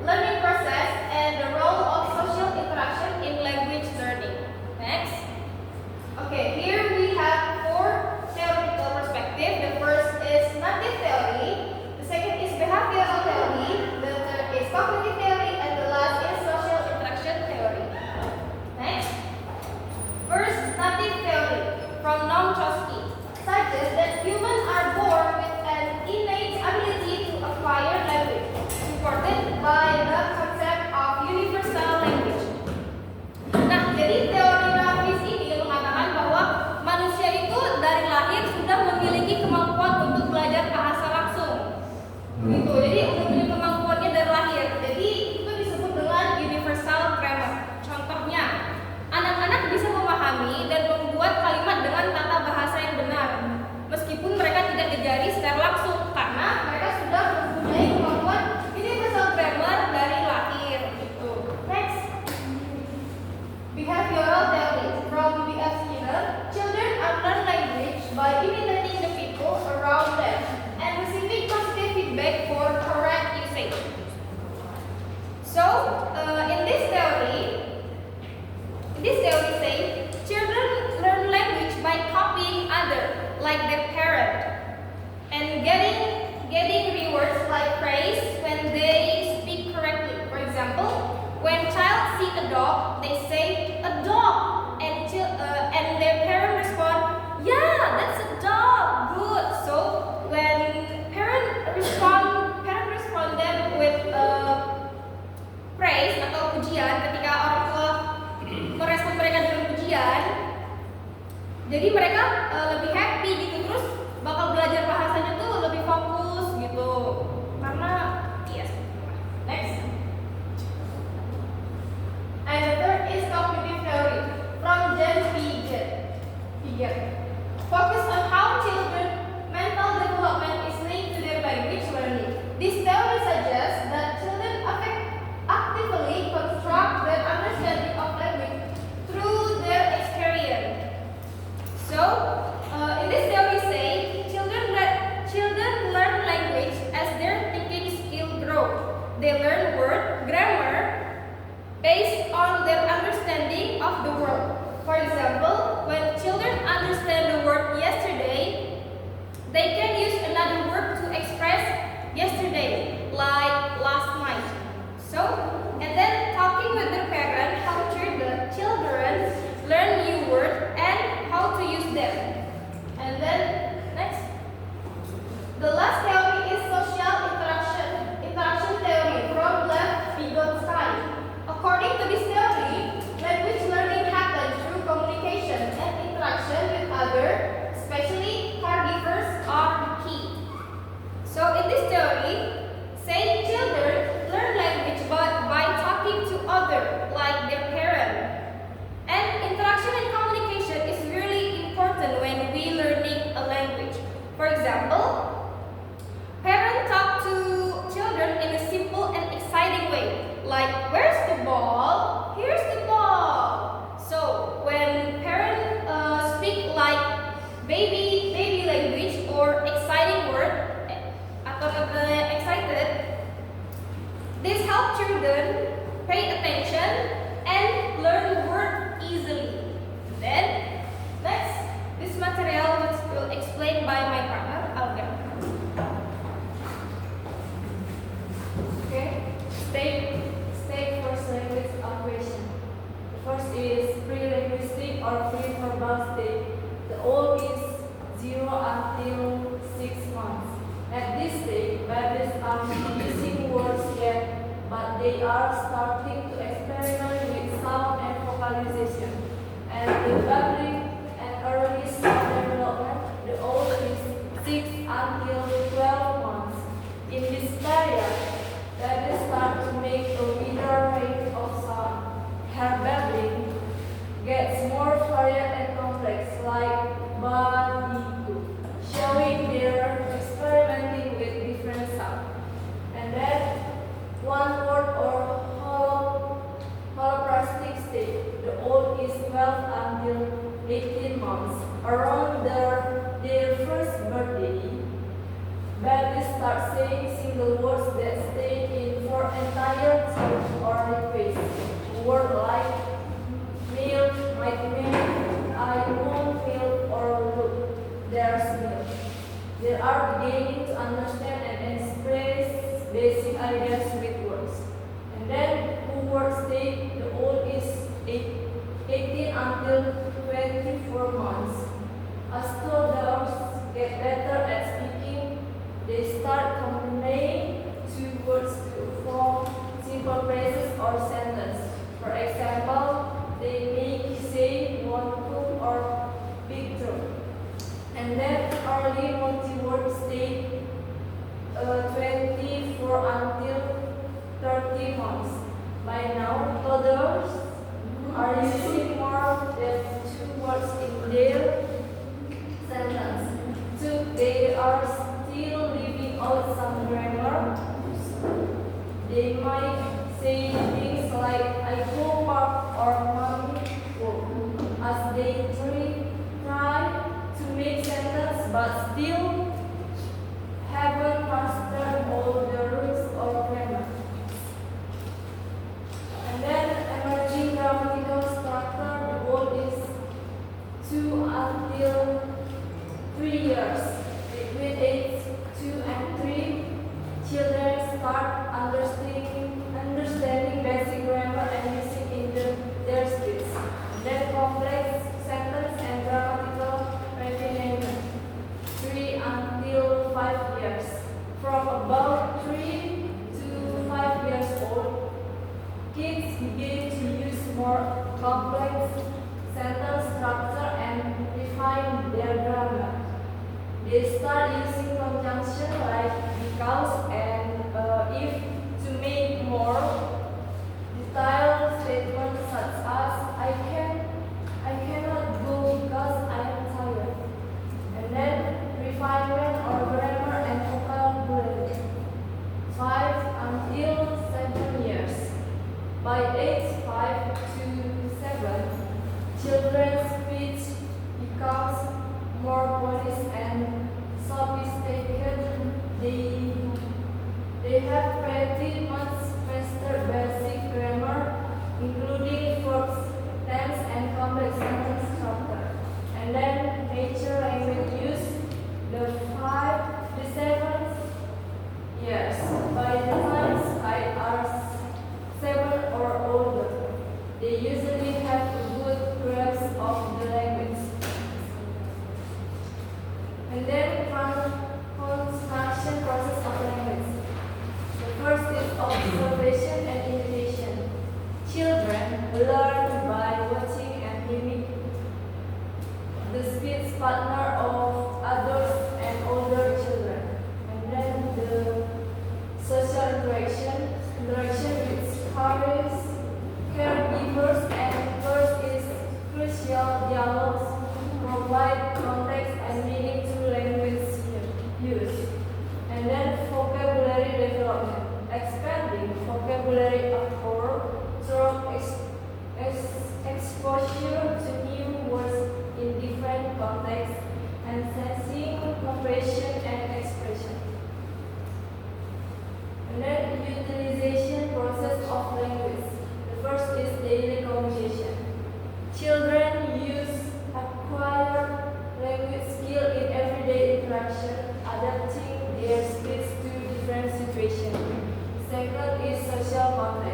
learning process and the role of social interaction in language learning. Next. Okay, here we have four theoretical perspectives. The first is native theory, the second is behavioral theory, the third is cognitive theory, and the last is social interaction theory. Next. First, native theory from Noam Chomsky suggests that humans are born with an innate ability to acquire language, supported by the concept of universal language. Nah, jadi teori Nafis ini mengatakan bahwa manusia itu dari lahir sudah memiliki kemampuan untuk belajar bahasa langsung. Gitu. Jadi udah punya kemampuannya dari lahir. Jadi itu disebut dengan universal grammar. Contohnya, anak-anak bisa memahami dan membuat kalimat dengan tata bahasa yang benar, meskipun mereka tidak diajari secara langsung, karena mereka sudah mempunyai kemampuan universal grammar dari lahir. Gitu. Next. Behavioral theory from B.F. Skinner. Children learn language by imitating the people around them and receiving positive feedback for correct usage. So, in this theory say children learn language by copying others, like their parent, and getting rewards like praise when they speak correctly. For example, when child see a dog, they say a dog, and their parent respond, yeah, that's a dog, good. So when parent respond them with praise atau pujian, ketika orang tua merespon mereka dengan pujian, jadi mereka lebih happy gitu, terus bakal belajar bahasanya tuh lebih fokus gitu, karena yes. Next. And the third is cognitive theory from James Piaget. Focus on how children mental development is linked to their language learning. This theory suggests that children actively construct their understanding of language through their experience. So, in this theory say children learn language as their thinking skill grow. They learn word grammar based on their understanding of the world. For example, when children understand the word yesterday, they can use another word to express yesterday, like last night. So, and then talking with their parent helps the children learn new words and how to use them. And then, next. The last theory is social interaction theory from Lev Vygotsky. According to this theory, language learning happens through communication and interaction with others, especially caregivers are the key. So in this theory, say children learn language by talking to others, like their parents. And interaction and communication is really important when we learning a language. For example, parents talk to children in a simple and exciting way, like where's the ball? Here's the ball. So when parents speak like baby language or exciting word atau excited, this help children pay attention and learn word easily. Then next, this material will explained by my partner Alga. Okay, stage first language acquisition. The first is pre-linguistic or pre-verbal stage. The old is 0 until 6 months. At this stage, babies are not using words yet, but they are starting to experiment with sound and vocalization. And the babbling and early sound development, the old is 6 until 12 months. In this period, babies start to make a wider range of sound. Her babbling gets more varied and complex, like ba, di, du, showing their experimenting with different sounds. And then one word or holoplastic stage. The old is 12 until 18 months. Around their first birthday, babies start saying single words that stay in desired or request. Word like milk, might milk, I want milk, or look, there's milk. They are beginning to understand and express basic ideas with words. And then who word state, the old is 18 until 24 months. As toddlers get better at speaking, they start combining two words to form simple phrases or sentences. For example, they may say want to or big drum. And then early multi-word state 24 until 30 months. By now, toddlers are using more than two words in their sentence. Two, they are still leaving out some grammar. They might say things like I go park or mommy go as they try to make sentence but still haven't mastered all the rules of grammar. And then emerging grammatical structure, the goal is 2 until 3 years. Between age 2 and 3, children start understanding basic grammar and using in their speech. Then complex sentence and grammatical refinement, 3 until 5 years. From about 3 to 5 years old, kids begin to use more complex sentence structure and refine their grammar. They start using conjunction like because and if to make more detailed statements such as I cannot go because I am tired. And then refinement or grammar and vocabulary, 5 until 7 years. By age 5 to 7, children's speech becomes more polished and sophisticated. They have pretty much mastered basic grammar, including verbs, tense, and complex sentence structure. And then nature language use, the 7 years. By the time I are 7 or older, they usually have a good grasp of the language. And then construction process of language. The first is observation and imitation. Children learn by watching and mimicking the speech partner of adults and older children. And then the social interaction with parents, caregivers, and first is crucial dialogues provide context and meaning to language use. And then vocabulary development, expanding vocabulary occur through exposure to new words in different contexts and sensing comprehension and expression. And then utilization process of language. The first is daily communication. Children acquire language skill in everyday interaction, adapting their speech to different situations. Second is social context.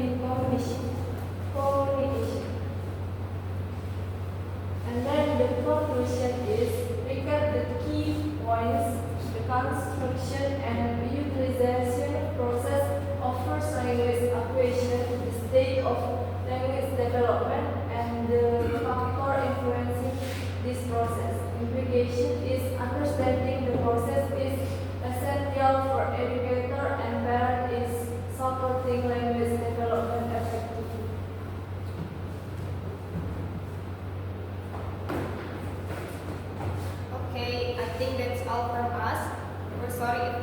in communication. And then the conclusion is recap the key points, the construction and utilization process of first language acquisition, the state of language development, and the factor influencing this process. Implication is understanding the process is essential for educator and parent is supporting language development effectively. Okay, I think that's all from us. We're sorry if